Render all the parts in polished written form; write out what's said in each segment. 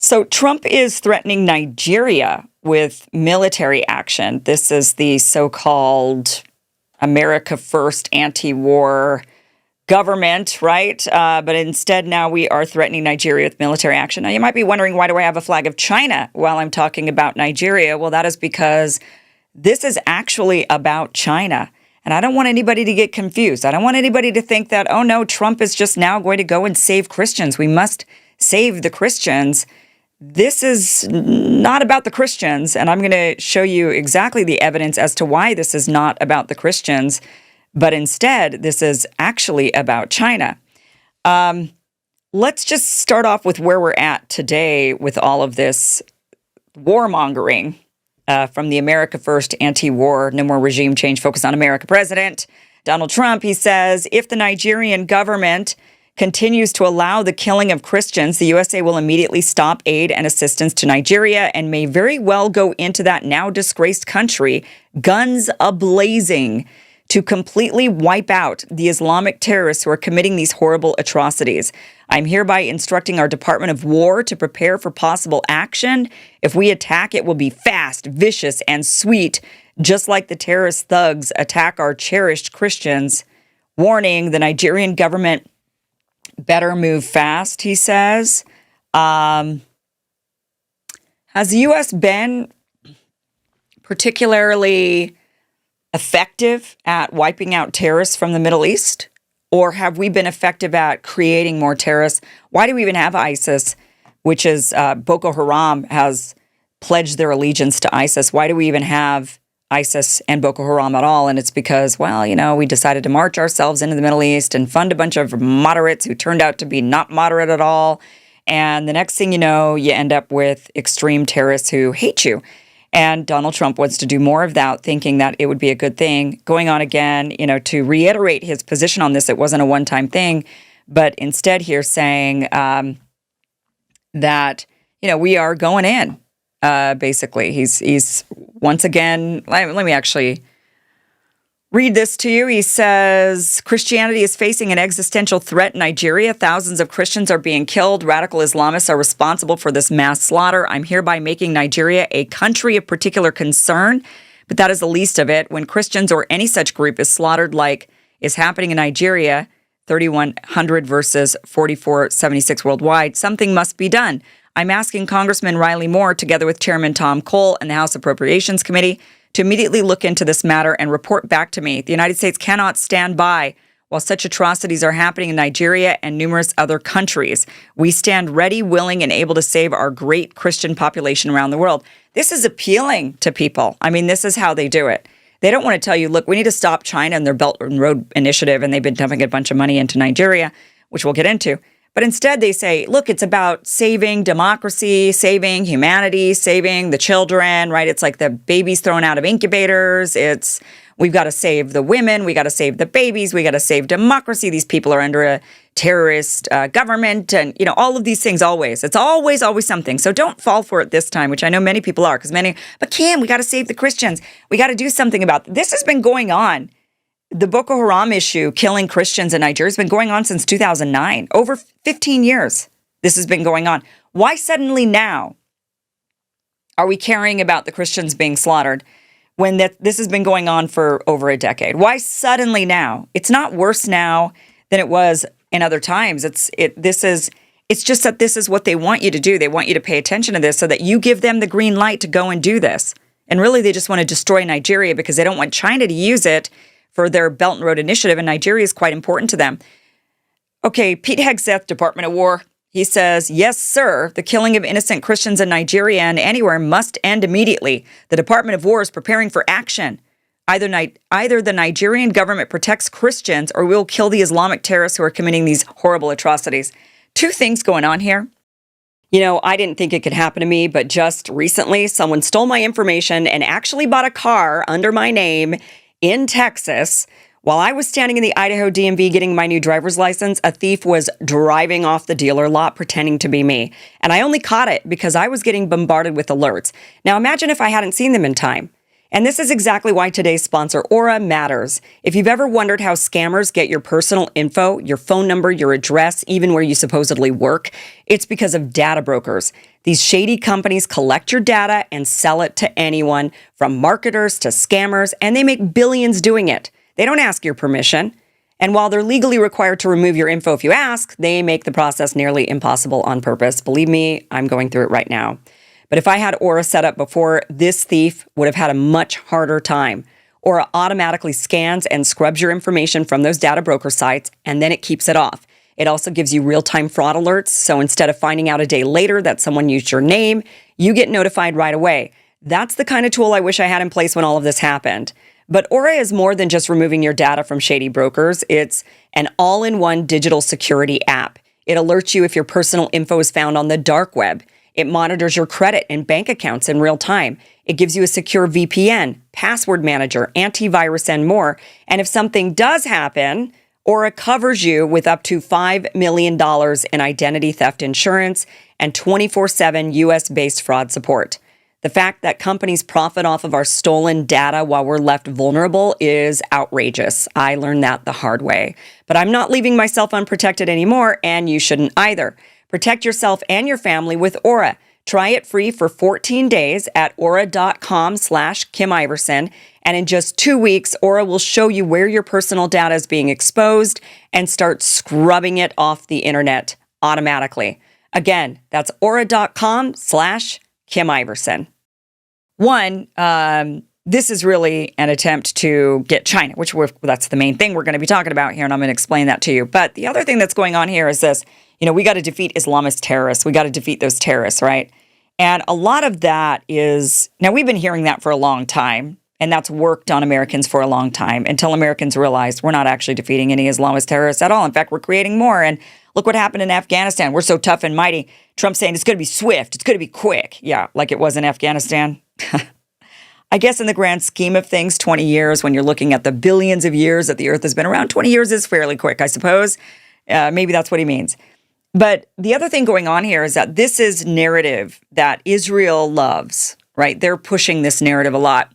So Trump is threatening Nigeria with military action. This is the so-called America First anti-war government, right? But instead now we are threatening Nigeria with military action. Now you might be wondering, why do I have a flag of China while I'm talking about Nigeria? Well, that is because this is actually about China. And I don't want anybody to get confused. I don't want anybody to think that, oh no, Trump is just now going to go and save Christians. We must save the Christians. This is not about the Christians, and I'm going to show you exactly the evidence as to why this is not about the Christians, but instead, this is actually about China. Let's just start off with where we're at today with all of this warmongering from the America First anti-war, no more regime change, focus on America president, Donald Trump. He says, if the Nigerian government continues to allow the killing of Christians, the USA will immediately stop aid and assistance to Nigeria and may very well go into that now disgraced country, guns a-blazing, to completely wipe out the Islamic terrorists who are committing these horrible atrocities. I'm hereby instructing our Department of War to prepare for possible action. If we attack, it will be fast, vicious, and sweet, just like the terrorist thugs attack our cherished Christians. Warning, the Nigerian government better move fast, he says. Has the U.S. been particularly effective at wiping out terrorists from the Middle East? Or have we been effective at creating more terrorists? Why do we even have ISIS, which is Boko Haram has pledged their allegiance to ISIS? Why do we even have ISIS and Boko Haram at all? And it's because, well, you know, we decided to march ourselves into the Middle East and fund a bunch of moderates who turned out to be not moderate at all. And the next thing you know, you end up with extreme terrorists who hate you. And Donald Trump wants to do more of that, thinking that it would be a good thing. Going on again, you know, to reiterate his position on this, it wasn't a one-time thing, but instead here saying that, you know, we are going in. Basically, he's once again, let me actually read this to you. He says, Christianity is facing an existential threat in Nigeria. Thousands of Christians are being killed. Radical Islamists are responsible for this mass slaughter. I'm hereby making Nigeria a country of particular concern, but that is the least of it. When Christians or any such group is slaughtered like is happening in Nigeria, 3,100 versus 4,476 worldwide, something must be done. I'm asking Congressman Riley Moore, together with Chairman Tom Cole and the House Appropriations Committee, to immediately look into this matter and report back to me. The United States cannot stand by while such atrocities are happening in Nigeria and numerous other countries. We stand ready, willing, and able to save our great Christian population around the world. This is appealing to people. I mean, this is how they do it. They don't want to tell you, look, we need to stop China and their Belt and Road Initiative, and they've been dumping a bunch of money into Nigeria, which we'll get into. But instead they say, look, it's about saving democracy, saving humanity, saving the children, right? It's like the babies thrown out of incubators. It's, we've got to save the women. We got to save the babies. We got to save democracy. These people are under a terrorist government and, you know, all of these things always. It's always something. So don't fall for it this time, which I know many people are, because but Kim, we got to save the Christians. We got to do something about this. Has been going on. The Boko Haram issue, killing Christians in Nigeria, has been going on since 2009. Over 15 years, this has been going on. Why suddenly now are we caring about the Christians being slaughtered when this has been going on for over a decade? Why suddenly now? It's not worse now than it was in other times. It's just that this is what they want you to do. They want you to pay attention to this so that you give them the green light to go and do this. And really, they just want to destroy Nigeria because they don't want China to use it for their Belt and Road Initiative, and Nigeria is quite important to them. Okay, Pete Hegseth, Department of War, he says, yes, sir, the killing of innocent Christians in Nigeria and anywhere must end immediately. The Department of War is preparing for action. Either the Nigerian government protects Christians or we'll kill the Islamic terrorists who are committing these horrible atrocities. Two things going on here. You know, I didn't think it could happen to me, but just recently, someone stole my information and actually bought a car under my name in Texas. While I was standing in the Idaho DMV getting my new driver's license, a thief was driving off the dealer lot pretending to be me. And I only caught it because I was getting bombarded with alerts. Now imagine if I hadn't seen them in time. And this is exactly why today's sponsor, Aura, matters. If you've ever wondered how scammers get your personal info, your phone number, your address, even where you supposedly work, it's because of data brokers. These shady companies collect your data and sell it to anyone, from marketers to scammers, and they make billions doing it. They don't ask your permission. And while they're legally required to remove your info if you ask, they make the process nearly impossible on purpose. Believe me, I'm going through it right now. But if I had Aura set up before, this thief would have had a much harder time. Aura automatically scans and scrubs your information from those data broker sites, and then it keeps it off. It also gives you real-time fraud alerts, so instead of finding out a day later that someone used your name, you get notified right away. That's the kind of tool I wish I had in place when all of this happened. But Aura is more than just removing your data from shady brokers. It's an all-in-one digital security app. It alerts you if your personal info is found on the dark web. It monitors your credit and bank accounts in real time. It gives you a secure VPN, password manager, antivirus, and more. And if something does happen, Aura covers you with up to $5 million in identity theft insurance and 24/7 US-based fraud support. The fact that companies profit off of our stolen data while we're left vulnerable is outrageous. I learned that the hard way. But I'm not leaving myself unprotected anymore, and you shouldn't either. Protect yourself and your family with Aura. Try it free for 14 days at aura.com/Kim Iverson. And in just 2 weeks, Aura will show you where your personal data is being exposed and start scrubbing it off the internet automatically. Again, that's aura.com/Kim Iverson. One, this is really an attempt to get China, that's the main thing we're going to be talking about here, and I'm going to explain that to you. But the other thing that's going on here is this. We got to defeat Islamist terrorists. We got to defeat those terrorists, right? And a lot of that is, now we've been hearing that for a long time, and that's worked on Americans for a long time until Americans realized we're not actually defeating any Islamist terrorists at all. In fact, we're creating more. And look what happened in Afghanistan. We're so tough and mighty. Trump saying it's going to be swift. It's going to be quick. Yeah, like it was in Afghanistan. I guess in the grand scheme of things, 20 years, when you're looking at the billions of years that the earth has been around, 20 years is fairly quick, I suppose. Maybe that's what he means. But the other thing going on here is that this is narrative that Israel loves, right? They're pushing this narrative a lot.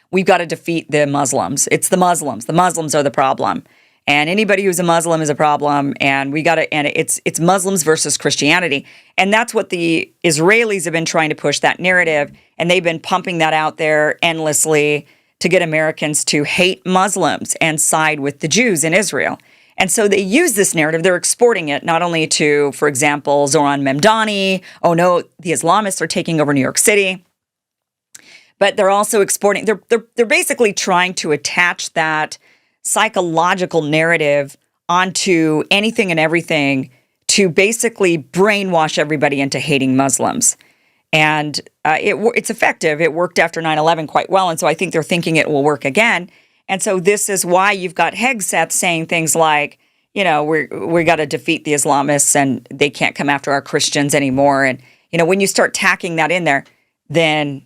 We've got to defeat the Muslims. It's the Muslims. The Muslims are the problem. And anybody who's a Muslim is a problem. And it's Muslims versus Christianity. And that's what the Israelis have been trying to push, that narrative. And they've been pumping that out there endlessly to get Americans to hate Muslims and side with the Jews in Israel. And so they use this narrative. They're exporting it not only to, for example, Zoran Memdani. Oh no, the Islamists are taking over New York City. But they're also exporting. They're basically trying to attach that psychological narrative onto anything and everything to basically brainwash everybody into hating Muslims. And it's effective. It worked after 9/11 quite well. And so I think they're thinking it will work again. And so this is why you've got Hegseth saying things like, we got to defeat the Islamists and they can't come after our Christians anymore. And, when you start tacking that in there, then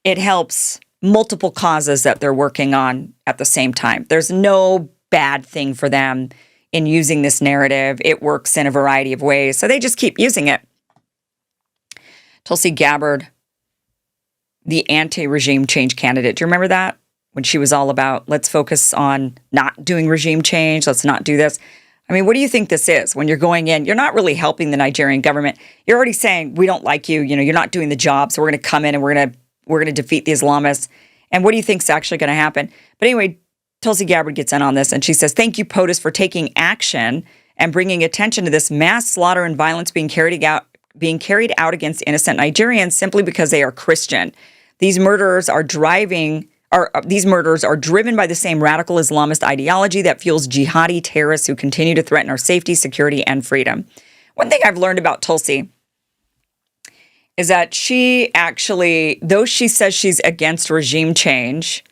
it helps multiple causes that they're working on at the same time. There's no bad thing for them in using this narrative. It works in a variety of ways. So they just keep using it. Tulsi Gabbard, the anti-regime change candidate. Do you remember that? When she was all about, let's focus on not doing regime change. Let's not do this. I mean, what do you think this is? When you're going in, you're not really helping the Nigerian government. You're already saying, we don't like you. You're not doing the job. So we're going to come in and we're going to defeat the Islamists. And what do you think is actually going to happen? But anyway, Tulsi Gabbard gets in on this and she says, thank you, POTUS, for taking action and bringing attention to this mass slaughter and violence being carried out against innocent Nigerians simply because they are Christian. These murders are driven by the same radical Islamist ideology that fuels jihadi terrorists who continue to threaten our safety, security, and freedom. One thing I've learned about Tulsi is that she actually, though she says she's against regime change,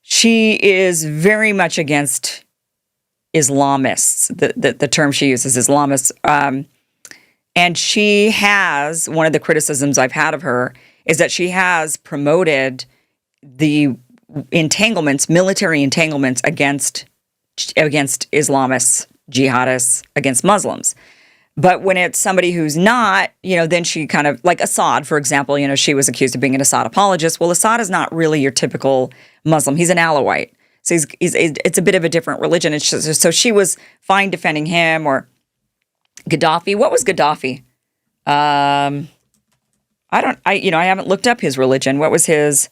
she is very much against Islamists, the term she uses, Islamists. And she has, one of the criticisms I've had of her is that she has promoted the military entanglements against Islamists, jihadists, against Muslims. But when it's somebody who's not, then she kind of, like Assad, for example, she was accused of being an Assad apologist. Well, Assad is not really your typical Muslim. He's an Alawite. So it's a bit of a different religion. So she was fine defending him. Or Gaddafi. What was Gaddafi? I haven't looked up his religion. What was his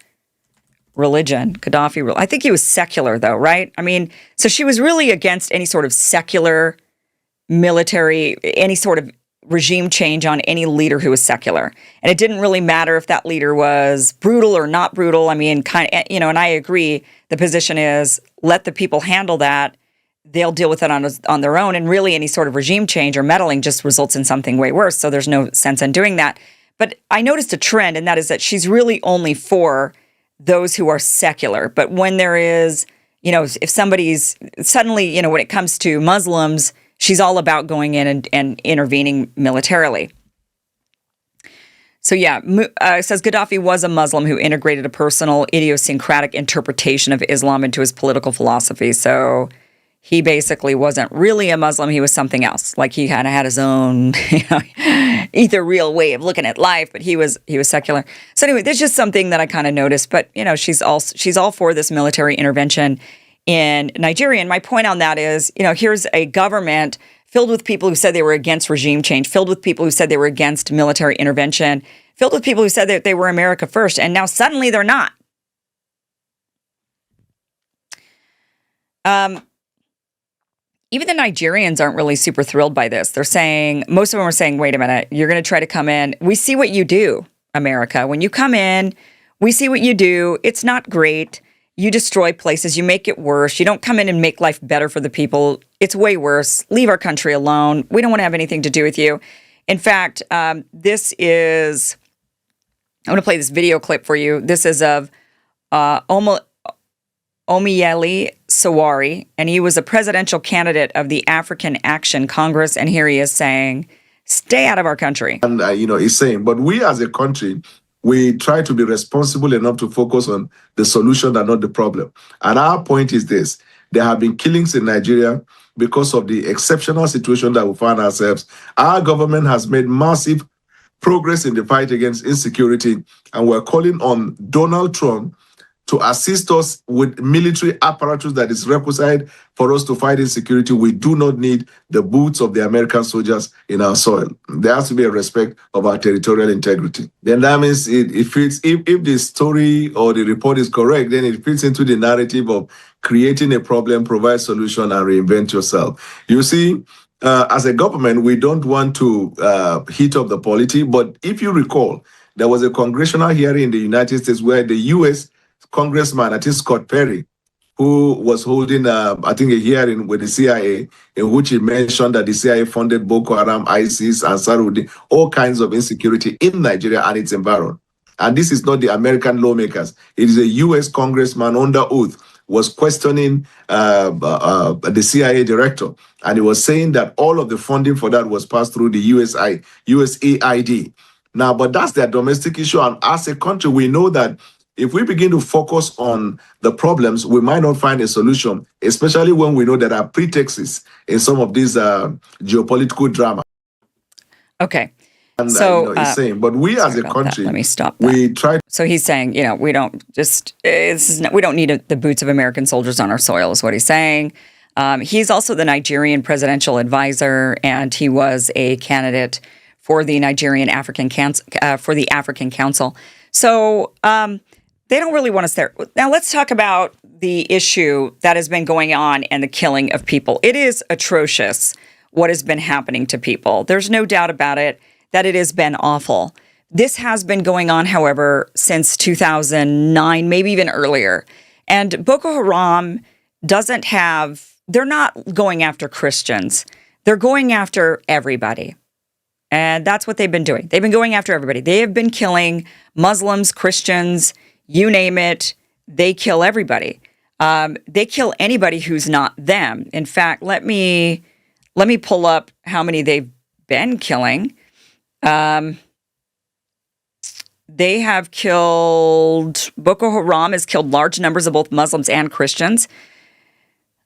religion? Gaddafi. I think he was secular, though, right? I mean, so she was really against any sort of secular military, any sort of regime change on any leader who was secular. And it didn't really matter if that leader was brutal or not brutal. I mean, and I agree. The position is let the people handle that. They'll deal with it on their own. And really, any sort of regime change or meddling just results in something way worse. So there's no sense in doing that. But I noticed a trend, and that is that she's really only for those who are secular. But when there is, if somebody's suddenly, when it comes to Muslims, she's all about going in and intervening militarily. So it says Gaddafi was a Muslim who integrated a personal, idiosyncratic interpretation of Islam into his political philosophy. So he basically wasn't really a Muslim. He was something else. Like he kind of had his own, ethereal way of looking at life, but he was secular. So anyway, there's just something that I kind of noticed. But she's all for this military intervention in Nigeria. And my point on that is, here's a government filled with people who said they were against regime change, filled with people who said they were against military intervention, filled with people who said that they were America first, and now suddenly they're not. Even the Nigerians aren't really super thrilled by this. Most of them are saying, wait a minute, you're going to try to come in. We see what you do, America. When you come in, we see what you do. It's not great. You destroy places. You make it worse. You don't come in and make life better for the people. It's way worse. Leave our country alone. We don't want to have anything to do with you. In fact, I want to play this video clip for you. This is of Omiyele Sowore, and he was a presidential candidate of the African Action Congress, and here he is saying, stay out of our country. And, he's saying, but we as a country, we try to be responsible enough to focus on the solution and not the problem. And our point is this. There have been killings in Nigeria because of the exceptional situation that we find ourselves. Our government has made massive progress in the fight against insecurity, and we're calling on Donald Trump to assist us with military apparatus that is requisite for us to fight insecurity. We do not need the boots of the American soldiers in our soil. There has to be a respect of our territorial integrity. Then that means it fits, if the story or the report is correct, then it fits into the narrative of creating a problem, provide solution, and reinvent yourself. You see, as a government, we don't want to heat up the polity, but if you recall, there was a congressional hearing in the United States where the U.S. Congressman, I think Scott Perry, who was holding, a hearing with the CIA, in which he mentioned that the CIA funded Boko Haram, ISIS, and Ansarudin, all kinds of insecurity in Nigeria and its environment. And this is not the American lawmakers. It is a U.S. congressman under oath was questioning the CIA director. And he was saying that all of the funding for that was passed through the USAID. Now, but that's their domestic issue. And as a country, we know that if we begin to focus on the problems, we might not find a solution, especially when we know there are pretexts in some of these geopolitical drama. Okay. And so he's saying, but we as a country, let me stop that. We try. So he's saying, we don't we don't need the boots of American soldiers on our soil, is what he's saying. He's also the Nigerian presidential advisor, and he was a candidate for the Nigerian African Council. So they don't really want us there. Now let's talk about the issue that has been going on and the killing of people. It is atrocious what has been happening to people. There's no doubt about it that it has been awful. This has been going on, however, since 2009, maybe even earlier. And Boko Haram they're not going after Christians. They're going after everybody. And that's what they've been doing. They've been going after everybody. They have been killing Muslims, Christians, you name it. They kill everybody. They kill anybody who's not them. In fact, let me pull up how many they've been killing. They have killed, Boko Haram has killed large numbers of both Muslims and Christians.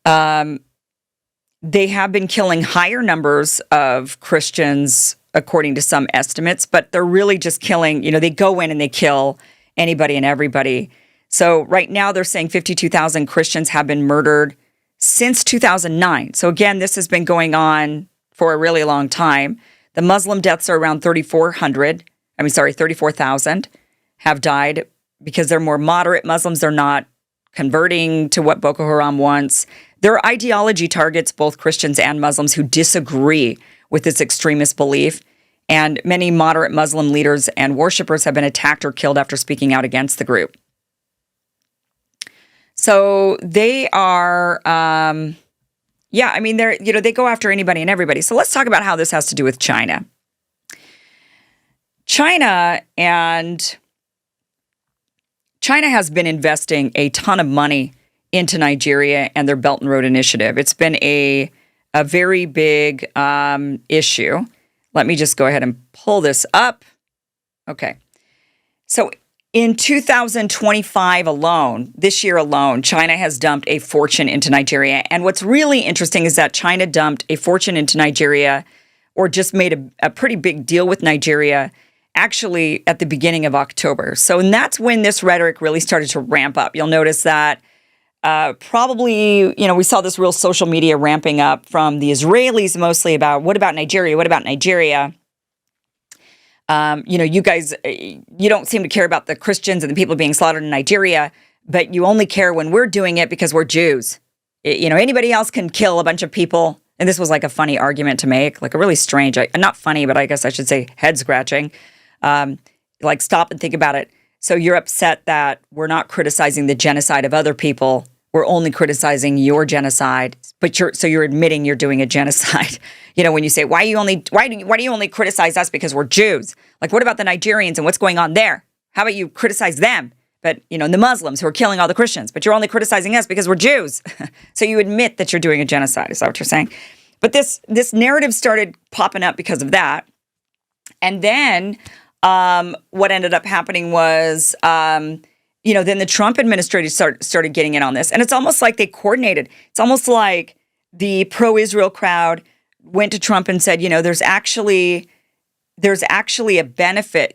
They have been killing higher numbers of Christians, according to some estimates, but they're really just killing, they go in and they kill anybody and everybody. So right now they're saying 52,000 Christians have been murdered since 2009. So again, this has been going on for a really long time. The Muslim deaths are around 34,000 have died because they're more moderate Muslims. They're not converting to what Boko Haram wants. Their ideology targets both Christians and Muslims who disagree with this extremist belief. And many moderate Muslim leaders and worshipers have been attacked or killed after speaking out against the group. So they are, they go after anybody and everybody. So let's talk about how this has to do with China. China has been investing a ton of money into Nigeria and their Belt and Road Initiative. It's been a very big issue. Let me just go ahead and pull this up. Okay. So in 2025 alone, this year alone, China has dumped a fortune into Nigeria. And what's really interesting is that China dumped a fortune into Nigeria, or just made a pretty big deal with Nigeria, actually at the beginning of October. So, and that's when this rhetoric really started to ramp up. You'll notice that we saw this real social media ramping up from the Israelis mostly about, what about Nigeria? What about Nigeria? You guys, you don't seem to care about the Christians and the people being slaughtered in Nigeria, but you only care when we're doing it because we're Jews. Anybody else can kill a bunch of people. And this was like a funny argument to make, like a really strange, not funny, but I guess I should say head scratching. Like, stop and think about it. So you're upset that we're not criticizing the genocide of other people. We're only criticizing your genocide, but you're admitting you're doing a genocide. When you say, why do you only criticize us because we're Jews? Like, what about the Nigerians and what's going on there? How about you criticize them? But, the Muslims who are killing all the Christians, but you're only criticizing us because we're Jews. So you admit that you're doing a genocide. Is that what you're saying? But this narrative started popping up because of that. And then what ended up happening was, then the Trump administration started getting in on this. And it's almost like they coordinated. It's almost like the pro-Israel crowd went to Trump and said, there's actually a benefit.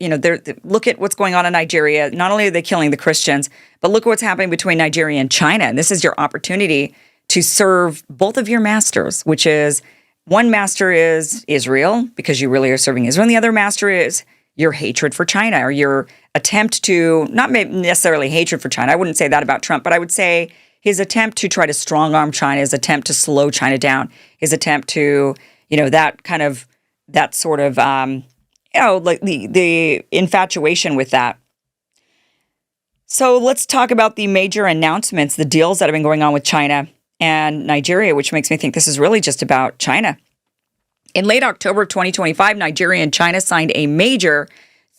Look at what's going on in Nigeria. Not only are they killing the Christians, but look at what's happening between Nigeria and China. And this is your opportunity to serve both of your masters, which is, one master is Israel, because you really are serving Israel. And the other master is your hatred for China, or your attempt to, not necessarily hatred for China. I wouldn't say that about Trump, but I would say his attempt to try to strong-arm China, his attempt to slow China down, his attempt to, that sort of, like the infatuation with that. So let's talk about the major announcements, the deals that have been going on with China and Nigeria, which makes me think this is really just about China. In late October of 2025, Nigeria and China signed a major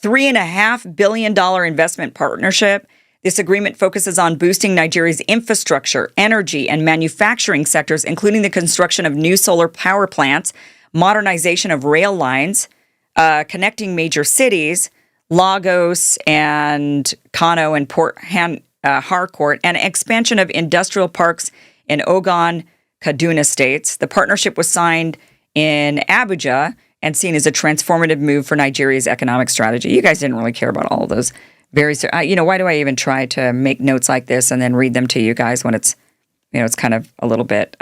$3.5 billion investment partnership. This agreement focuses on boosting Nigeria's infrastructure, energy, and manufacturing sectors, including the construction of new solar power plants, modernization of rail lines, connecting major cities, Lagos and Kano and Port Harcourt, and expansion of industrial parks in Ogun, Kaduna states. The partnership was signed in Abuja and seen as a transformative move for Nigeria's economic strategy. You guys didn't really care about all of those why do I even try to make notes like this and then read them to you guys when it's, it's kind of a little bit.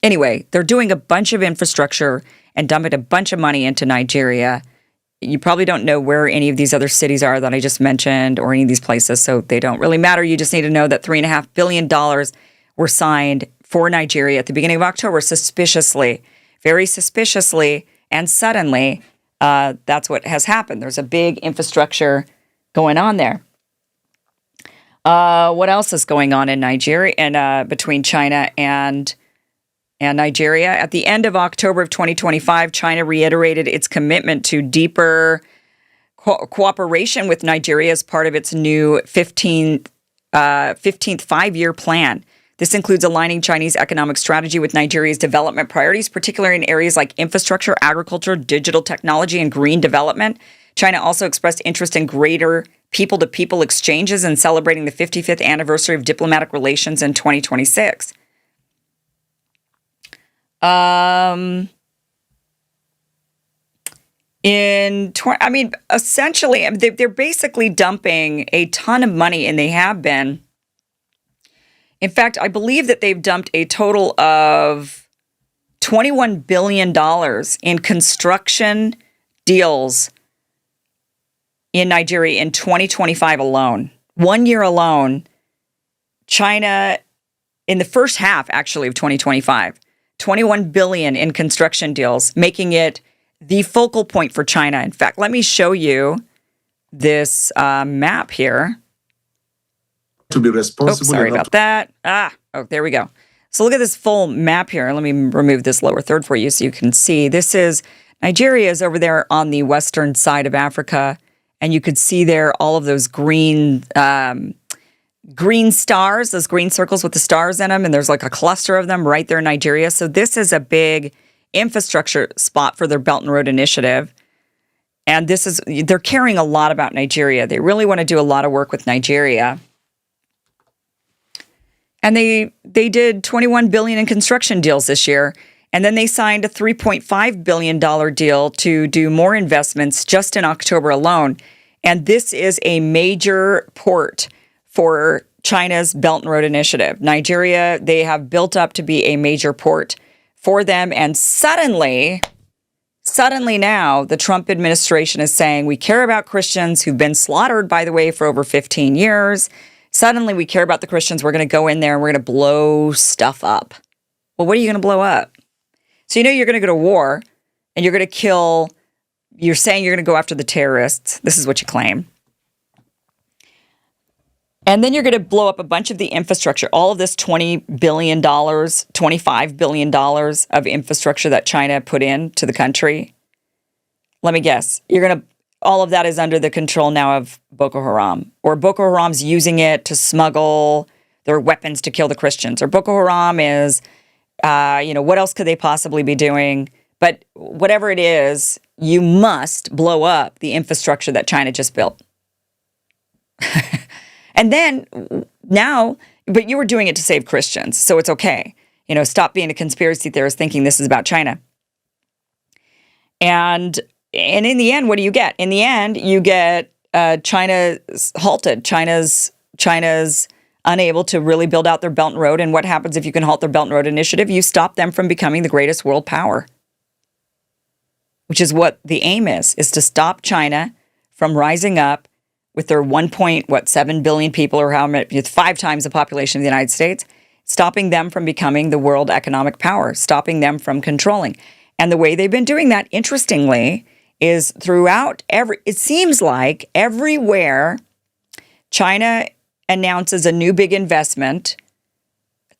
Anyway, they're doing a bunch of infrastructure and dumping a bunch of money into Nigeria. You probably don't know where any of these other cities are that I just mentioned, or any of these places, so they don't really matter. You just need to know that $3.5 billion were signed for Nigeria at the beginning of October, very suspiciously, and suddenly. That's what has happened. There's a big infrastructure going on there. What else is going on in Nigeria and between China and Nigeria? At the end of October of 2025, China reiterated its commitment to deeper cooperation with Nigeria as part of its new 15th five-year plan. This includes aligning Chinese economic strategy with Nigeria's development priorities, particularly in areas like infrastructure, agriculture, digital technology, and green development. China also expressed interest in greater people-to-people exchanges and celebrating the 55th anniversary of diplomatic relations in 2026. Essentially, they're basically dumping a ton of money, and they have been. In fact, I believe that they've dumped a total of $21 billion in construction deals in Nigeria in 2025 alone. 1 year alone, China, in the first half, actually, of 2025, 21 billion in construction deals, making it the focal point for China. In fact, let me show you this map here. To be responsible. Sorry about that. There we go. So look at this full map here. Let me remove this lower third for you so you can see. This is Nigeria is over there on the western side of Africa, and you could see there all of those green stars, those green circles with the stars in them, and there's like a cluster of them right there in Nigeria. So this is a big infrastructure spot for their Belt and Road Initiative. And they're caring a lot about Nigeria. They really want to do a lot of work with Nigeria. And they did $21 billion in construction deals this year. And then they signed a $3.5 billion deal to do more investments just in October alone. And this is a major port for China's Belt and Road Initiative. Nigeria, they have built up to be a major port for them. And suddenly now, the Trump administration is saying, we care about Christians who've been slaughtered, by the way, for over 15 years. Suddenly, we care about the Christians. We're going to go in there and we're going to blow stuff up. Well, what are you going to blow up? So you're going to go to war and you're going to kill, you're saying you're going to go after the terrorists. This is what you claim. And then you're going to blow up a bunch of the infrastructure, all of this $20 billion, $25 billion of infrastructure that China put into the country. Let me guess. All of that is under the control now of Boko Haram, or Boko Haram's using it to smuggle their weapons to kill the Christians, or Boko Haram is, what else could they possibly be doing? But whatever it is, you must blow up the infrastructure that China just built. And then now, but you were doing it to save Christians, so it's okay. Stop being a conspiracy theorist thinking this is about China. And in the end, what do you get? In the end, you get China's halted. China's unable to really build out their Belt and Road. And what happens if you can halt their Belt and Road Initiative? You stop them from becoming the greatest world power, which is what the aim is to stop China from rising up with their 1.7 billion people, or how many, 5 times the population of the United States, stopping them from becoming the world economic power, stopping them from controlling. And the way they've been doing that, interestingly, is throughout it seems like everywhere China announces a new big investment,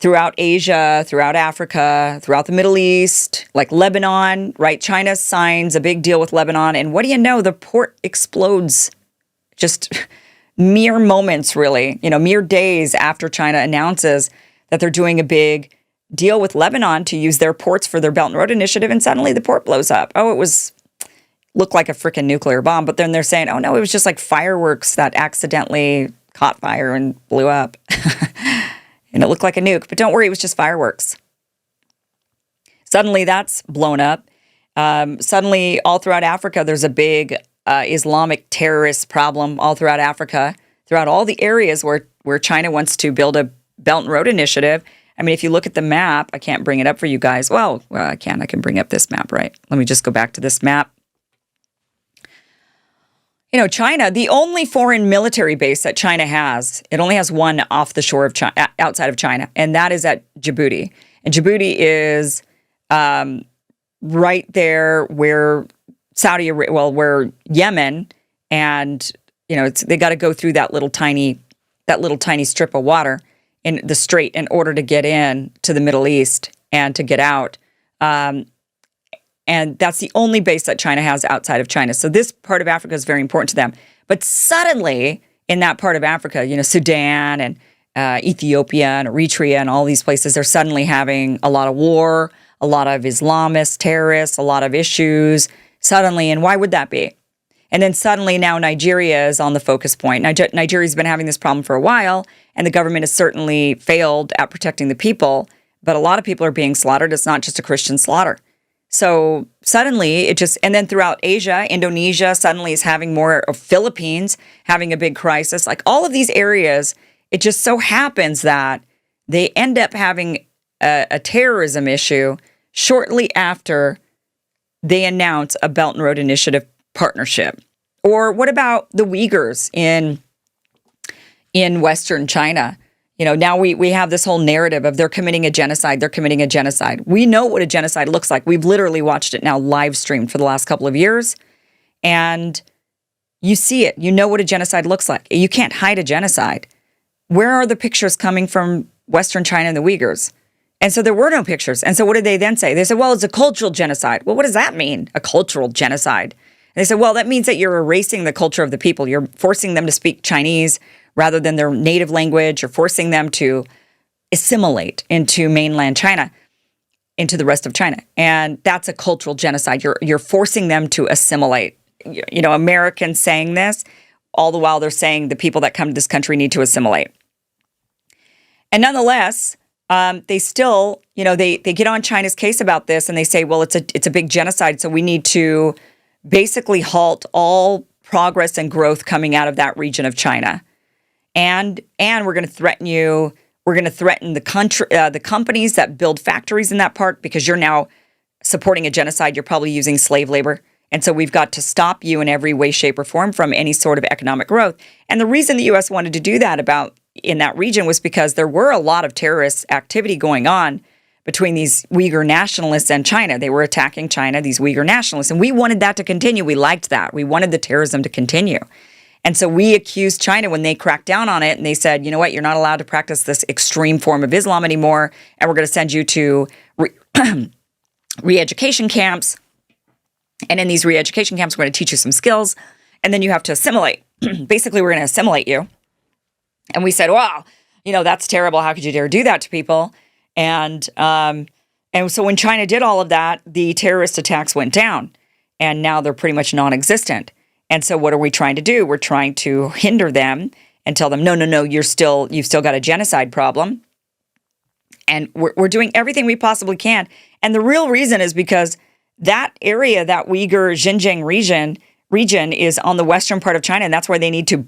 throughout Asia, throughout Africa, throughout the Middle East, like Lebanon, right? China signs a big deal with Lebanon, and what do you know? The port explodes. Just mere moments, really, mere days after China announces that they're doing a big deal with Lebanon to use their ports for their Belt and Road Initiative, and suddenly the port blows up. Oh, looked like a freaking nuclear bomb, but then they're saying, oh no, it was just like fireworks that accidentally caught fire and blew up. And it looked like a nuke, but don't worry, it was just fireworks. Suddenly that's blown up. Suddenly all throughout Africa, there's a big Islamic terrorist problem all throughout Africa, throughout all the areas where China wants to build a Belt and Road Initiative. I mean, if you look at the map, I can't bring it up for you guys. Well, I can. I can bring up this map, right? Let me just go back to this map. China, the only foreign military base that China has, it only has one off the shore of China, outside of China, and that is at Djibouti. And Djibouti is right there where where Yemen, and they got to go through that little tiny strip of water in the strait in order to get in to the Middle East and to get out. And that's the only base that China has outside of China. So this part of Africa is very important to them. But suddenly, in that part of Africa, Sudan and Ethiopia and Eritrea and all these places, they're suddenly having a lot of war, a lot of Islamist terrorists, a lot of issues. Suddenly, and why would that be? And then suddenly now Nigeria is on the focus point. Nigeria's been having this problem for a while, and the government has certainly failed at protecting the people, but a lot of people are being slaughtered. It's not just a Christian slaughter. So suddenly and then throughout Asia, Indonesia suddenly is having more, of Philippines having a big crisis. Like all of these areas, it just so happens that they end up having a terrorism issue shortly after they announce a Belt and Road Initiative partnership? Or what about the Uyghurs in Western China? Now we have this whole narrative of they're committing a genocide. They're committing a genocide. We know what a genocide looks like. We've literally watched it now live streamed for the last couple of years. And you see it. You know what a genocide looks like. You can't hide a genocide. Where are the pictures coming from Western China and the Uyghurs? And so there were no pictures. And so what did they then say? They said, well, it's a cultural genocide. Well, what does that mean, a cultural genocide? And they said, well, that means that you're erasing the culture of the people. You're forcing them to speak Chinese rather than their native language. You're forcing them to assimilate into mainland China, into the rest of China. And that's a cultural genocide. You're forcing them to assimilate. Americans saying this, all the while they're saying the people that come to this country need to assimilate. And nonetheless, they still, they get on China's case about this and they say, well, it's a big genocide, so we need to basically halt all progress and growth coming out of that region of China. And we're going to threaten you. We're going to threaten the country, the companies that build factories in that part, because you're now supporting a genocide. You're probably using slave labor. And so we've got to stop you in every way, shape, or form from any sort of economic growth. And the reason the U.S. wanted to do that in that region was because there were a lot of terrorist activity going on between these Uyghur nationalists and China. They were attacking China, these Uyghur nationalists. And we wanted that to continue. We liked that. We wanted the terrorism to continue. And so we accused China when they cracked down on it, and they said, you know what, you're not allowed to practice this extreme form of Islam anymore, and we're going to send you to re-education camps. And in these re-education camps, we're going to teach you some skills, and then you have to assimilate. Basically, we're going to assimilate you. And we said, wow, that's terrible. How could you dare do that to people? And so when China did all of that, the terrorist attacks went down, and now they're pretty much non-existent. And so what are we trying to do? We're trying to hinder them and tell them, no, you've still got a genocide problem. And we're doing everything we possibly can. And the real reason is because that area, that Uyghur Xinjiang region is on the western part of China, and that's why they need to,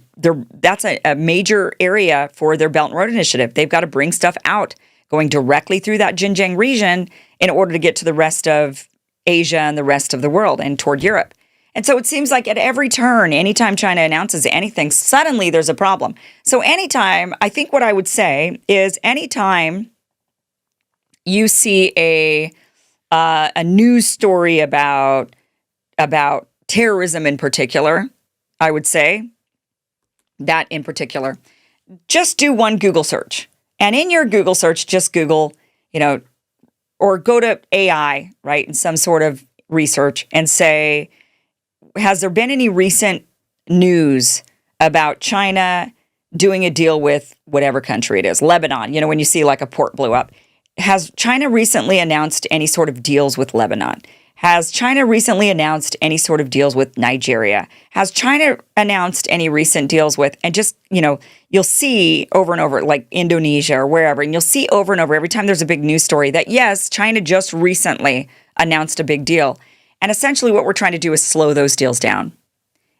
that's a major area for their Belt and Road Initiative. They've got to bring stuff out, going directly through that Xinjiang region in order to get to the rest of Asia and the rest of the world and toward Europe. And so it seems like at every turn, anytime China announces anything, suddenly there's a problem. So I think what I would say is anytime you see a news story about terrorism in particular, I would say that in particular, just do one Google search. And in your Google search, just Google, or go to AI, right, in some sort of research and say, has there been any recent news about China doing a deal with whatever country it is, Lebanon, when you see like a port blew up? Has China recently announced any sort of deals with Lebanon? Has China recently announced any sort of deals with Nigeria? Has China announced any recent deals with, and just, you'll see over and over, like Indonesia or wherever, and you'll see over and over every time there's a big news story that, yes, China just recently announced a big deal. And essentially what we're trying to do is slow those deals down.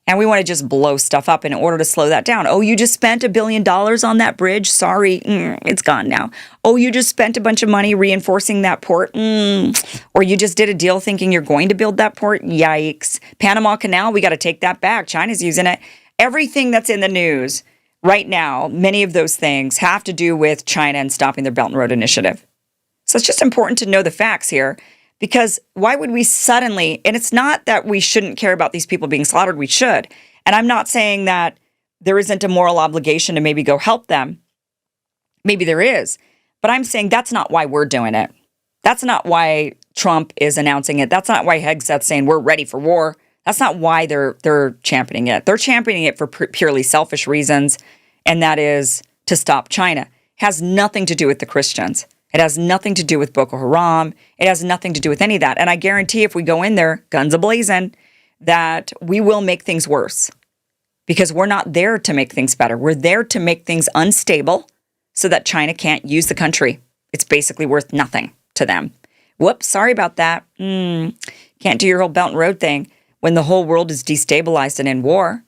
And we want to just blow stuff up in order to slow that down. Oh, you just spent $1 billion on that bridge? Sorry, it's gone now. Oh, you just spent a bunch of money reinforcing that port? Or you just did a deal thinking you're going to build that port? Yikes. Panama Canal, we got to take that back. China's using it. Everything that's in the news right now, many of those things have to do with China and stopping their Belt and Road Initiative. So it's just important to know the facts here. Because why would we suddenly, and it's not that we shouldn't care about these people being slaughtered, we should. And I'm not saying that there isn't a moral obligation to maybe go help them. Maybe there is. But I'm saying that's not why we're doing it. That's not why Trump is announcing it. That's not why Hegseth's saying we're ready for war. That's not why they're championing it. They're championing it for purely selfish reasons, and that is to stop China. It has nothing to do with the Christians. It has nothing to do with Boko Haram. It has nothing to do with any of that. And I guarantee if we go in there, guns a-blazing, that we will make things worse. Because we're not there to make things better. We're there to make things unstable so that China can't use the country. It's basically worth nothing to them. Whoops, sorry about that. Can't do your whole Belt and Road thing when the whole world is destabilized and in war.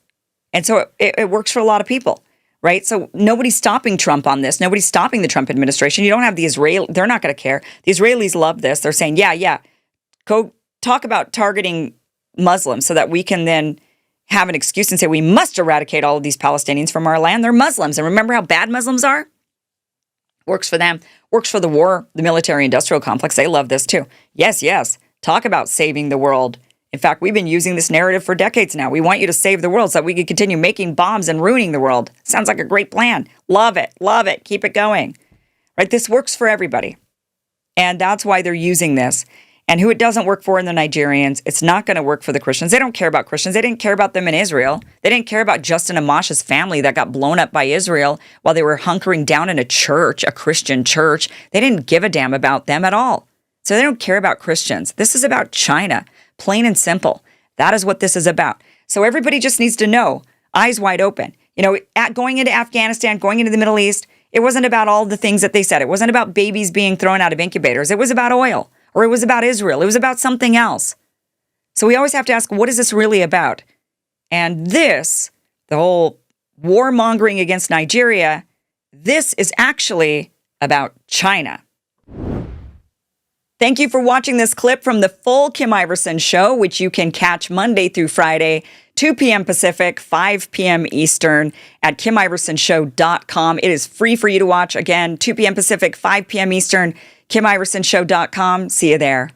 And so it works for a lot of people. right? So nobody's stopping Trump on this. Nobody's stopping the Trump administration. You don't have the they're not going to care. The Israelis love this. They're saying, yeah, go talk about targeting Muslims so that we can then have an excuse and say we must eradicate all of these Palestinians from our land. They're Muslims. And remember how bad Muslims are? Works for them. Works for the war, the military-industrial complex. They love this too. Yes. Talk about saving the world. In fact, we've been using this narrative for decades now. We want you to save the world so that we can continue making bombs and ruining the world. Sounds like a great plan. Love it. Keep it going. Right? This works for everybody. And that's why they're using this. And who it doesn't work for in the Nigerians, it's not going to work for the Christians. They don't care about Christians. They didn't care about them in Israel. They didn't care about Justin Amash's family that got blown up by Israel while they were hunkering down in a church, a Christian church. They didn't give a damn about them at all. So they don't care about Christians. This is about China, plain and simple. That is what this is about. So everybody just needs to know, eyes wide open. Going into Afghanistan, going into the Middle East, it wasn't about all the things that they said. It wasn't about babies being thrown out of incubators. It was about oil. Or it was about Israel. It was about something else. So we always have to ask, what is this really about? And this, the whole warmongering against Nigeria, this is actually about China. Thank you for watching this clip from the full Kim Iversen Show, which you can catch Monday through Friday, 2 p.m. Pacific, 5 p.m. Eastern at KimIversonShow.com. It is free for you to watch. Again, 2 p.m. Pacific, 5 p.m. Eastern, KimIversonShow.com. See you there.